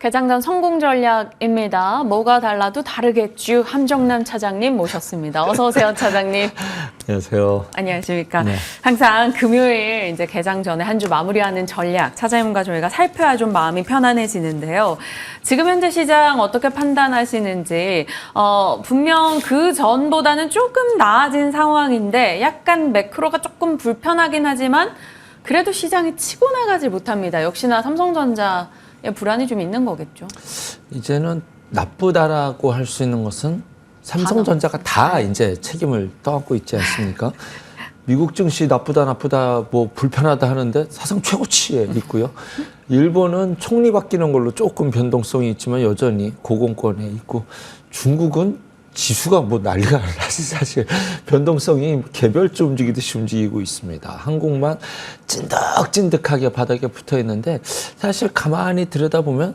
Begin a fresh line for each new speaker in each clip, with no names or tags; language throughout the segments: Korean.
개장전 성공 전략입니다. 뭐가 달라도 다르겠죠. 함정남 차장님 모셨습니다. 어서 오세요, 차장님.
안녕하세요.
안녕하십니까.
네.
항상 금요일 이제 개장 전에 한 주 마무리하는 전략 차장님과 저희가 살펴야 좀 마음이 편안해지는데요. 지금 현재 시장 어떻게 판단하시는지 분명 그 전보다는 조금 나아진 상황인데 약간 매크로가 조금 불편하긴 하지만 그래도 시장이 치고 나가지 못합니다. 역시나 삼성전자의 불안이 좀 있는 거겠죠.
이제는 나쁘다라고 할 수 있는 것은 삼성전자가 다 이제 책임을 떠안고 있지 않습니까? 미국 증시 나쁘다 뭐 불편하다 하는데 사상 최고치에 있고요. 일본은 총리 바뀌는 걸로 조금 변동성이 있지만 여전히 고공권에 있고, 중국은 지수가 뭐 난리가 나지. 사실 변동성이 개별주 움직이듯이 움직이고 있습니다. 한국만 찐득찐득하게 바닥에 붙어 있는데, 사실 가만히 들여다보면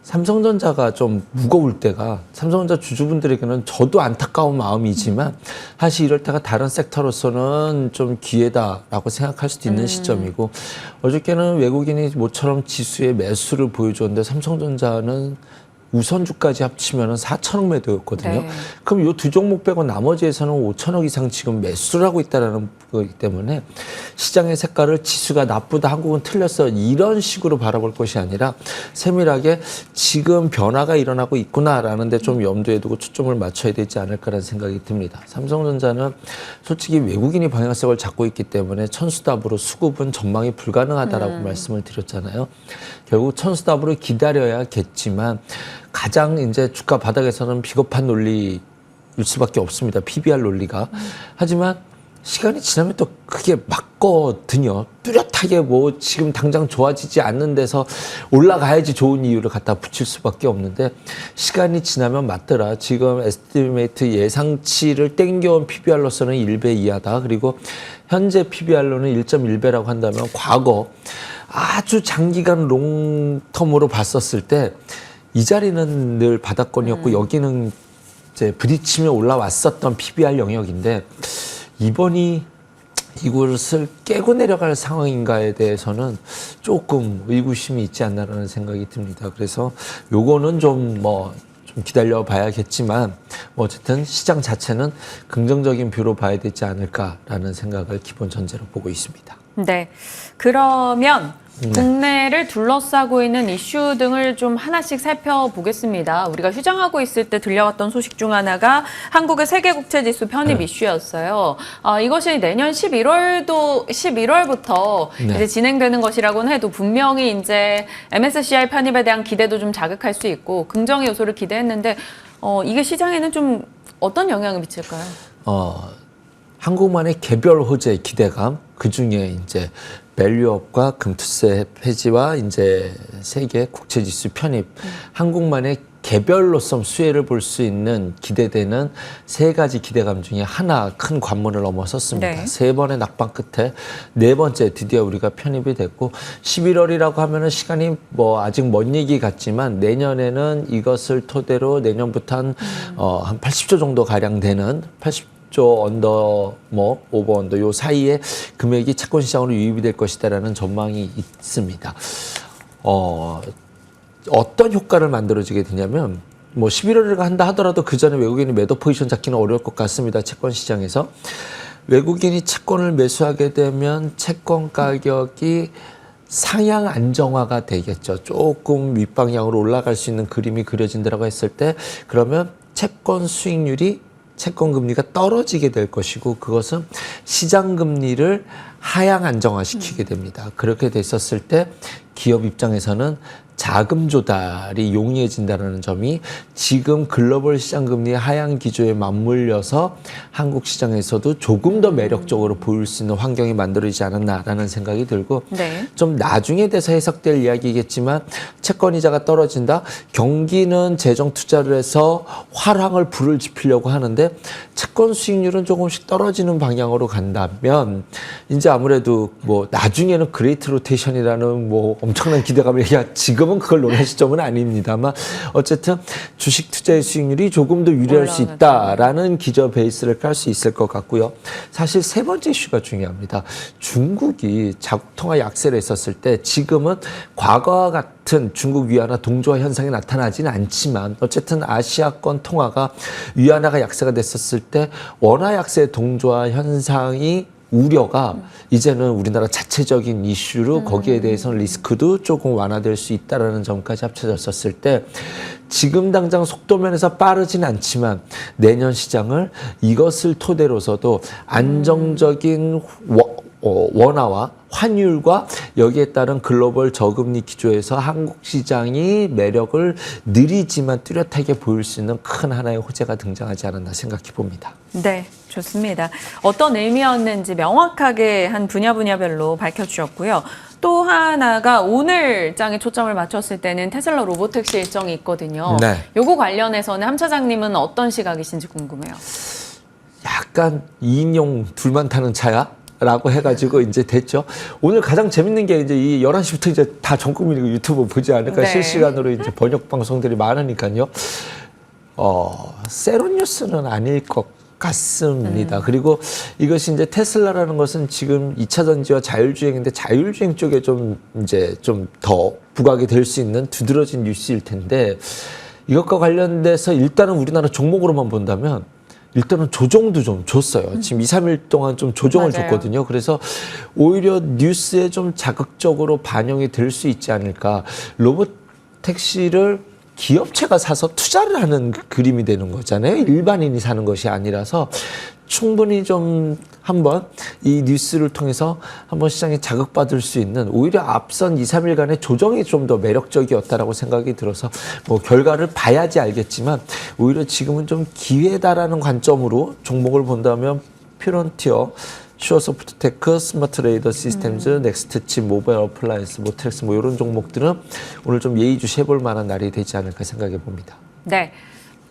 삼성전자가 좀 무거울 때가 삼성전자 주주분들에게는 저도 안타까운 마음이지만 사실 이럴 때가 다른 섹터로서는 좀 기회다라고 생각할 수도 있는 시점이고, 어저께는 외국인이 모처럼 지수의 매수를 보여줬는데 삼성전자는 우선주까지 합치면 4천억 매도였거든요.
네.
그럼 이 두 종목 빼고 나머지에서는 5천억 이상 지금 매수를 하고 있다는 거기 때문에 시장의 색깔을 지수가 나쁘다, 한국은 틀렸어, 이런 식으로 바라볼 것이 아니라 세밀하게 지금 변화가 일어나고 있구나라는 데 좀 염두에 두고 초점을 맞춰야 되지 않을까라는 생각이 듭니다. 삼성전자는 솔직히 외국인이 방향성을 잡고 있기 때문에 천수답으로 수급은 전망이 불가능하다라고 말씀을 드렸잖아요. 결국 천수답으로 기다려야겠지만 가장 이제 주가 바닥에서는 비겁한 논리일 수밖에 없습니다. PBR 논리가. 하지만 시간이 지나면 또 그게 맞거든요. 뚜렷하게 뭐 지금 당장 좋아지지 않는 데서 올라가야지 좋은 이유를 갖다 붙일 수밖에 없는데, 시간이 지나면 맞더라. 지금 에스티메이트 예상치를 땡겨온 PBR로서는 1배 이하다. 그리고 현재 PBR로는 1.1배라고 한다면 과거 아주 장기간 롱텀으로 봤었을 때 이 자리는 늘 바닥권이었고 여기는 이제 부딪히며 올라왔었던 PBR 영역인데, 이번이 이것을 깨고 내려갈 상황인가에 대해서는 조금 의구심이 있지 않나라는 생각이 듭니다. 그래서 요거는 좀 기다려 봐야겠지만 어쨌든 시장 자체는 긍정적인 뷰로 봐야 되지 않을까라는 생각을 기본 전제로 보고 있습니다.
네. 그러면 국내를 둘러싸고 있는 이슈 등을 좀 하나씩 살펴보겠습니다. 우리가 휴장하고 있을 때 들려왔던 소식 중 하나가 한국의 세계국채지수 편입 이슈였어요. 이것이 내년 11월부터 이제 진행되는 것이라고는 해도 분명히 이제 MSCI 편입에 대한 기대도 좀 자극할 수 있고 긍정의 요소를 기대했는데 이게 시장에는 좀 어떤 영향을 미칠까요?
한국만의 개별 호재 기대감, 그 중에 이제 밸류업과 금투세 폐지와 이제 세계 국채지수 편입, 한국만의 개별로서 수혜를 볼 수 있는 기대되는 세 가지 기대감 중에 하나 큰 관문을 넘어섰습니다.
네.
세 번의 낙방 끝에 네 번째 드디어 우리가 편입이 됐고, 11월이라고 하면은 시간이 아직 먼 얘기 같지만 내년에는 이것을 토대로 내년부터 한 80조 정도 가량 되는 80조 언더 오버 언더 요 사이에 금액이 채권 시장으로 유입이 될 것이다라는 전망이 있습니다. 어떤 효과를 만들어지게 되냐면 11월을 한다 하더라도 그 전에 외국인이 매도 포지션 잡기는 어려울 것 같습니다. 채권 시장에서 외국인이 채권을 매수하게 되면 채권 가격이 상향 안정화가 되겠죠. 조금 윗방향으로 올라갈 수 있는 그림이 그려진다고 했을 때, 그러면 채권 수익률이, 채권 금리가 떨어지게 될 것이고, 그것은 시장 금리를 하향 안정화시키게 됩니다. 그렇게 됐었을 때 기업 입장에서는 자금 조달이 용이해진다는 점이 지금 글로벌 시장 금리의 하향 기조에 맞물려서 한국 시장에서도 조금 더 매력적으로 보일 수 있는 환경이 만들어지지 않았나라는 생각이 들고,
네. 좀
나중에 돼서 해석될 이야기겠지만 채권 이자가 떨어진다. 경기는 재정 투자를 해서 화랑을 불을 지피려고 하는데 채권 수익률은 조금씩 떨어지는 방향으로 간다면 이제 아무래도 나중에는 그레이트 로테이션이라는 엄청난 기대감을 지금은 그걸 논할 시점은 아닙니다만 어쨌든 주식 투자의 수익률이 조금 더 유리할 수 있다라는 기저 베이스를 깔 수 있을 것 같고요. 사실 세 번째 이슈가 중요합니다. 중국이 자국 통화 약세를 했었을 때 지금은 과거와 같은 중국 위안화 동조화 현상이 나타나지는 않지만 어쨌든 아시아권 통화가 위안화가 약세가 됐었을 때 원화 약세 동조화 현상이 우려가 이제는 우리나라 자체적인 이슈로 거기에 대해서는 리스크도 조금 완화될 수 있다는 점까지 합쳐졌었을 때 지금 당장 속도면에서 빠르진 않지만 내년 시장을 이것을 토대로서도 안정적인 원화와 환율과 여기에 따른 글로벌 저금리 기조에서 한국 시장이 매력을 느리지만 뚜렷하게 보일 수 있는 큰 하나의 호재가 등장하지 않았나 생각해 봅니다.
네, 좋습니다. 어떤 의미였는지 명확하게 한 분야별로 밝혀주셨고요. 또 하나가 오늘 장에 초점을 맞췄을 때는 테슬라 로보택시 일정이 있거든요.
네.
요거 관련해서는 함 차장님은 어떤 시각이신지 궁금해요.
약간 2인용 둘만 타는 차야? 라고 해가지고 이제 됐죠. 오늘 가장 재밌는 게 이제 이 11시부터 이제 다 전 국민이 유튜브 보지 않을까
네.
실시간으로 이제 번역 방송들이 많으니까요. 세론 뉴스는 아닐 것 같습니다. 그리고 이것이 이제 테슬라라는 것은 지금 2차 전지와 자율주행인데 자율주행 쪽에 좀 이제 좀 더 부각이 될 수 있는 두드러진 뉴스일 텐데 이것과 관련돼서 일단은 우리나라 종목으로만 본다면 일단은 조정도 좀 줬어요. 지금 2, 3일 동안 좀 조정을
맞아요.
줬거든요. 그래서 오히려 뉴스에 좀 자극적으로 반영이 될 수 있지 않을까. 로봇택시를 기업체가 사서 투자를 하는 그림이 되는 거잖아요. 일반인이 사는 것이 아니라서 충분히 좀 한번 이 뉴스를 통해서 한번 시장에 자극받을 수 있는 오히려 앞선 2, 3일간의 조정이 좀 더 매력적이었다라고 생각이 들어서 뭐 결과를 봐야지 알겠지만 오히려 지금은 좀 기회다라는 관점으로 종목을 본다면 퓨런티어, 슈어소프트테크, 스마트레이더 시스템즈, 넥스트칩, 모바일 어플라이언스, 모트렉스 뭐 이런 종목들은 오늘 좀 예의주시해볼 만한 날이 되지 않을까 생각해 봅니다.
네.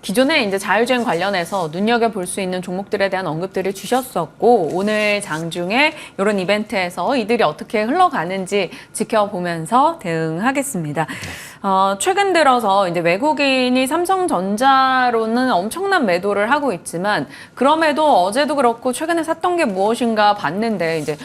기존에 이제 자율주행 관련해서 눈여겨볼 수 있는 종목들에 대한 언급들을 주셨었고 오늘 장중에 이런 이벤트에서 이들이 어떻게 흘러가는지 지켜보면서 대응하겠습니다. 최근 들어서 이제 외국인이 삼성전자로는 엄청난 매도를 하고 있지만 그럼에도 어제도 그렇고 최근에 샀던 게 무엇인가 봤는데 이제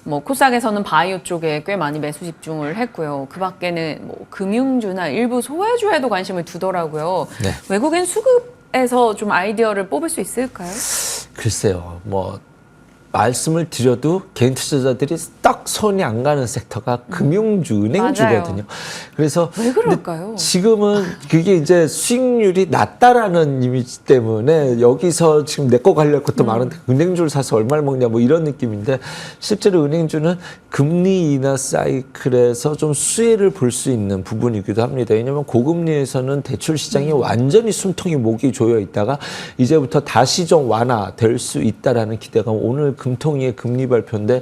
뭐 코스닥에서는 바이오 쪽에 꽤 많이 매수 집중을 했고요. 그 밖에는 뭐 금융주나 일부 소외주에도 관심을 두더라고요.
네.
외국인 수급에서 좀 아이디어를 뽑을 수 있을까요?
글쎄요, 뭐 말씀을 드려도 개인 투자자들이 딱 손이 안 가는 섹터가 금융주, 은행주거든요. 그래서
왜 그럴까요?
지금은 그게 이제 수익률이 낮다라는 이미지 때문에 여기서 지금 내 거 관리할 것도 많은데 은행주를 사서 얼마를 먹냐 뭐 이런 느낌인데 실제로 은행주는 금리 인하 사이클에서 좀 수혜를 볼 수 있는 부분이기도 합니다. 왜냐하면 고금리에서는 대출 시장이 완전히 숨통이 목이 조여 있다가 이제부터 다시 좀 완화될 수 있다라는 기대감. 오늘 금통위의 금리 발표인데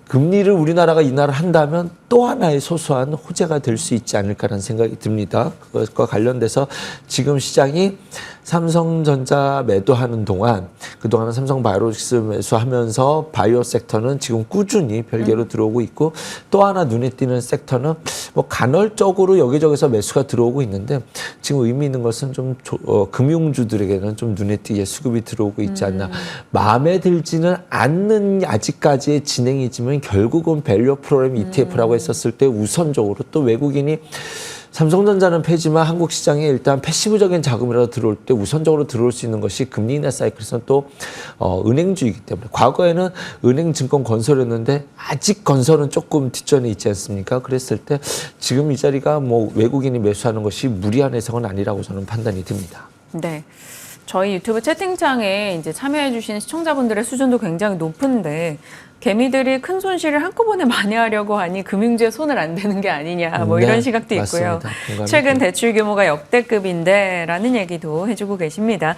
금리를 우리나라가 인하를 한다면 또 하나의 소소한 호재가 될 수 있지 않을까라는 생각이 듭니다. 그것과 관련돼서 지금 시장이 삼성전자 매도하는 동안 그동안은 삼성바이오로직스 매수하면서 바이오 섹터는 지금 꾸준히 별개로 들어오고 있고 또 하나 눈에 띄는 섹터는 뭐 간헐적으로 여기저기서 매수가 들어오고 있는데 지금 의미 있는 것은 좀 금융주들에게는 좀 눈에 띄게 수급이 들어오고 있지 않나. 마음에 들지는 않는 아직까지의 진행이지만 결국은 밸류 프로그램 ETF라고 했었을 때 우선적으로 또 외국인이 삼성전자는 패지만 한국 시장에 일단 패시브적인 자금이라도 들어올 때 우선적으로 들어올 수 있는 것이 금리 인하 사이클에서는 또 은행주이기 때문에 과거에는 은행, 증권, 건설이었는데 아직 건설은 조금 뒷전에 있지 않습니까? 그랬을 때 지금 이 자리가 뭐 외국인이 매수하는 것이 무리한 해석은 아니라고 저는 판단이 듭니다.
네. 저희 유튜브 채팅창에 이제 참여해주신 시청자분들의 수준도 굉장히 높은데 개미들이 큰 손실을 한꺼번에 많이 하려고 하니 금융주에 손을 안 대는 게 아니냐 뭐 이런
네,
시각도 있고요.
맞습니다.
최근 대출 규모가 역대급인데 라는 얘기도 해주고 계십니다.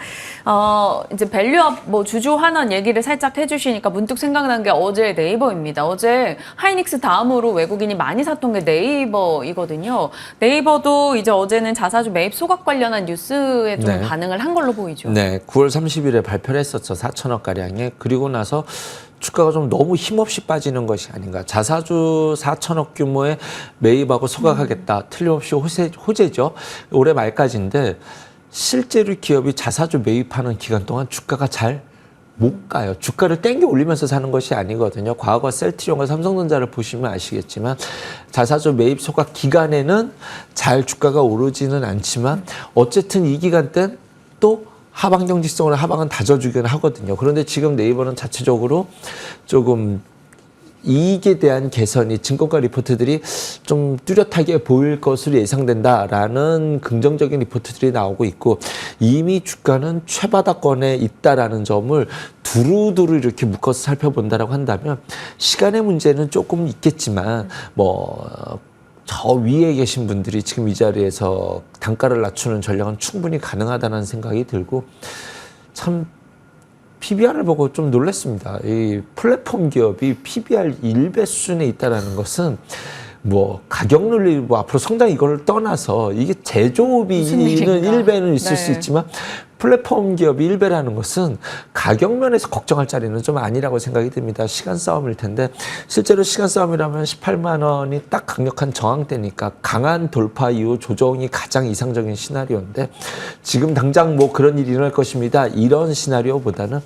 이제 밸류업 뭐 주주 환원 얘기를 살짝 해주시니까 문득 생각난 게 어제 네이버입니다. 어제 하이닉스 다음으로 외국인이 많이 샀던 게 네이버이거든요. 네이버도 이제 어제는 자사주 매입 소각 관련한 뉴스에 좀
네.
반응을 한 걸로 보이죠.
네, 9월 30일에 발표를 했었죠. 4천억 가량에. 그리고 나서 주가가 좀 너무 힘없이 빠지는 것이 아닌가. 자사주 4천억 규모의 매입하고 소각하겠다. 틀림없이 호재죠. 올해 말까지인데 실제로 기업이 자사주 매입하는 기간 동안 주가가 잘 못 가요. 주가를 땡겨 올리면서 사는 것이 아니거든요. 과거 셀트리온과 삼성전자를 보시면 아시겠지만 자사주 매입 소각 기간에는 잘 주가가 오르지는 않지만 어쨌든 이 기간 땐 또 하방 경직성으로 하방은 다져주긴 하거든요. 그런데 지금 네이버는 자체적으로 조금 이익에 대한 개선이 증권가 리포트들이 좀 뚜렷하게 보일 것으로 예상된다라는 긍정적인 리포트들이 나오고 있고 이미 주가는 최바닥권에 있다라는 점을 두루두루 이렇게 묶어서 살펴본다라고 한다면 시간의 문제는 조금 있겠지만 저 위에 계신 분들이 지금 이 자리에서 단가를 낮추는 전략은 충분히 가능하다는 생각이 들고 참 PBR을 보고 좀 놀랐습니다. 이 플랫폼 기업이 PBR 1배 수준에 있다는 것은 가격 논리 앞으로 성장이 이걸 떠나서 이게 제조업이는 1배는 있을 수 있지만 플랫폼 기업이 1배라는 것은 가격 면에서 걱정할 자리는 좀 아니라고 생각이 듭니다. 시간 싸움일 텐데 실제로 시간 싸움이라면 18만 원이 딱 강력한 저항대니까 강한 돌파 이후 조정이 가장 이상적인 시나리오인데 지금 당장 그런 일이 일어날 것입니다. 이런 시나리오보다는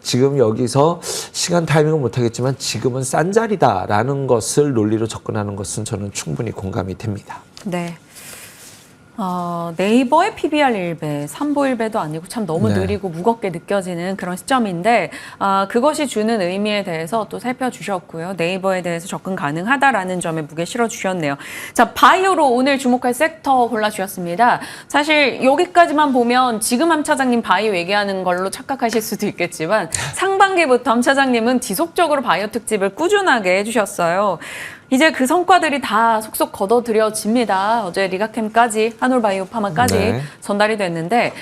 지금 여기서 시간 타이밍은 못하겠지만 지금은 싼 자리다라는 것을 논리로 접근하는 것은 저는 충분히 공감이 됩니다.
네. 네이버의 PBR 1배, 삼보 1배도 아니고 참 너무 느리고 무겁게 느껴지는 그런 시점인데 그것이 주는 의미에 대해서 또 살펴주셨고요. 네이버에 대해서 접근 가능하다라는 점에 무게 실어주셨네요. 자, 바이오로 오늘 주목할 섹터 골라주셨습니다. 사실 여기까지만 보면 지금 함 차장님 바이오 얘기하는 걸로 착각하실 수도 있겠지만 상반기부터 함 차장님은 지속적으로 바이오 특집을 꾸준하게 해주셨어요. 이제 그 성과들이 다 속속 거둬들여집니다. 어제 리가캠까지 한올바이오파마까지 전달이 됐는데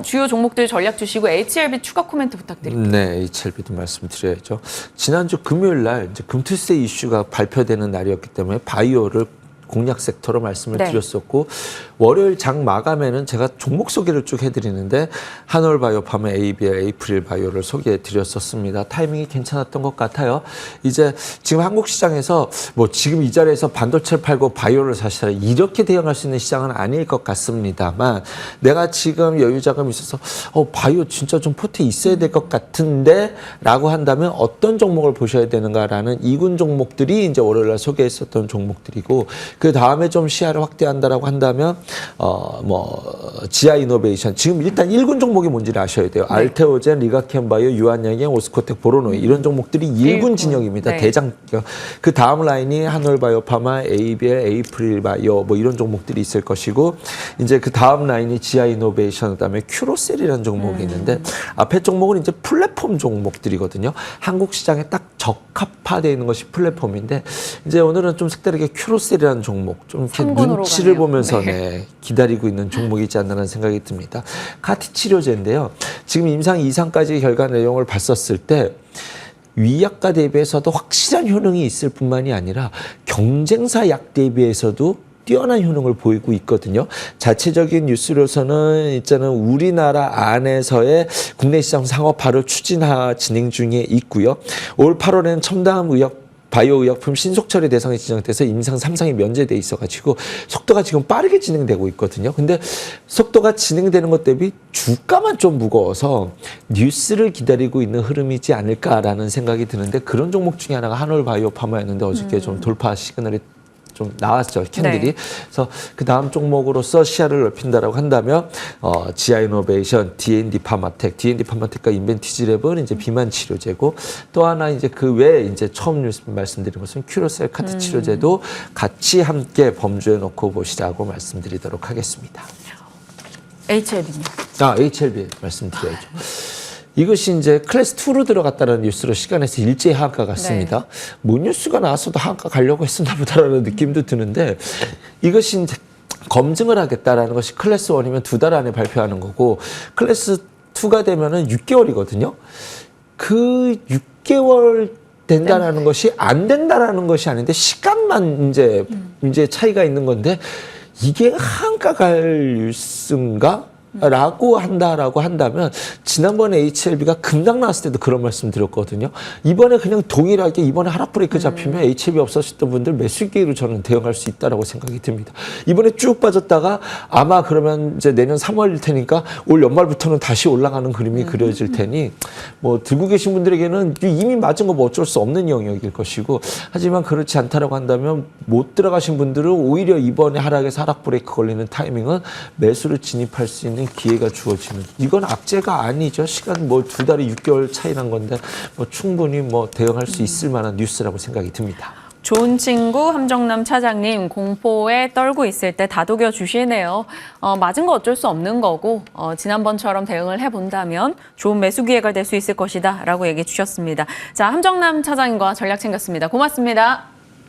주요 종목들 전략 주시고 HLB 추가 코멘트 부탁드립니다.
네, HLB도 말씀드려야죠. 지난주 금요일 날 이제 금투세 이슈가 발표되는 날이었기 때문에 바이오를 공략 섹터로 말씀을 드렸었고 월요일 장 마감에는 제가 종목 소개를 쭉 해드리는데 한올바이오파마, ABL, 에이프릴바이오를 소개해드렸었습니다. 타이밍이 괜찮았던 것 같아요. 이제 지금 한국 시장에서 지금 이 자리에서 반도체를 팔고 바이오를 사시라 이렇게 대응할 수 있는 시장은 아닐 것 같습니다만 내가 지금 여유 자금이 있어서 바이오 진짜 좀 포트에 있어야 될 것 같은데 라고 한다면 어떤 종목을 보셔야 되는가라는 2군 종목들이 이제 월요일 날 소개했었던 종목들이고 그 다음에 좀 시야를 확대한다라고 한다면 지아이노베이션 지금 일단 1군 종목이 뭔지를 아셔야 돼요. 알테오젠, 리가캠바이오, 유한양행, 오스코텍, 보로노이 이런 종목들이 1군 진영입니다. 대장. 그 다음 라인이 한올바이오파마, ABL, 에이프릴바이오 이런 종목들이 있을 것이고 이제 그 다음 라인이 지아이노베이션 그다음에 큐로셀이라는 종목이 있는데 앞에 종목은 이제 플랫폼 종목들이거든요. 한국 시장에 딱 적합화되어 있는 것이 플랫폼인데 이제 오늘은 좀 색다르게 큐로셀이라는 종목 좀 이렇게 눈치를 가네요. 보면서 기다리고 있는 종목이지 않나라는 생각이 듭니다. 카티 치료제인데요. 지금 임상 2상까지 결과 내용을 봤었을 때 위약과 대비해서도 확실한 효능이 있을 뿐만이 아니라 경쟁사 약 대비해서도 뛰어난 효능을 보이고 있거든요. 자체적인 뉴스로서는 우리나라 안에서의 국내 시장 상업화를 진행 중에 있고요. 올 8월에는 첨단 바이오 의약품 신속 처리 대상이 지정돼서 임상 3상이 면제돼 있어가지고 속도가 지금 빠르게 진행되고 있거든요. 근데 속도가 진행되는 것 대비 주가만 좀 무거워서 뉴스를 기다리고 있는 흐름이지 않을까라는 생각이 드는데 그런 종목 중에 하나가 한올바이오파마였는데 어저께 좀 돌파 시그널이 좀 나왔죠, 캔들이. 그래서 그 다음 종목으로서 시야를 넓힌다라고 한다면 지아이노베이션, D&D 파마텍, D&D 파마텍과 인벤티지랩은 이제 비만 치료제고 또 하나 이제 그 외에 이제 처음 말씀드린 것은 큐로셀 카트 치료제도 같이 함께 범주에 놓고 보시자고 말씀드리도록 하겠습니다.
HLB요.
HLB 말씀드려야죠. 이것이 이제 클래스 2로 들어갔다는 뉴스로 시간에서 일제히 하한가 갔습니다. 뉴스가 나왔어도 하한가 가려고 했었나 보다라는 느낌도 드는데 이것이 이제 검증을 하겠다라는 것이 클래스 1이면 2달 안에 발표하는 거고 클래스 2가 되면은 6개월이거든요. 그 6개월 된다라는 것이 안 된다라는 것이 아닌데 시간만 이제 차이가 있는 건데 이게 하한가 갈 뉴스인가? 라고 한다라고 한다면 지난번에 HLB가 급락 나왔을 때도 그런 말씀 드렸거든요. 이번에 그냥 동일하게 이번에 하락 브레이크 잡히면 HLB 없었던 분들 매수 기회로 저는 대응할 수 있다라고 생각이 듭니다. 이번에 쭉 빠졌다가 아마 그러면 이제 내년 3월일 테니까 올 연말부터는 다시 올라가는 그림이 그려질 테니 뭐 들고 계신 분들에게는 이미 맞은 거 뭐 어쩔 수 없는 영역일 것이고 하지만 그렇지 않다라고 한다면 못 들어가신 분들은 오히려 이번에 하락에서 하락 브레이크 걸리는 타이밍은 매수를 진입할 수 있는 기회가 주어지는 이건 악재가 아니죠. 시간 뭐 2달이 6개월 차이 난 건데 뭐 충분히 뭐 대응할 수 있을 만한 뉴스라고 생각이 듭니다.
좋은 친구 함정남 차장님 공포에 떨고 있을 때 다독여 주시네요. 맞은 거 어쩔 수 없는 거고 지난번처럼 대응을 해본다면 좋은 매수 기회가 될 수 있을 것이다 라고 얘기해 주셨습니다. 자, 함정남 차장님과 전략 챙겼습니다. 고맙습니다.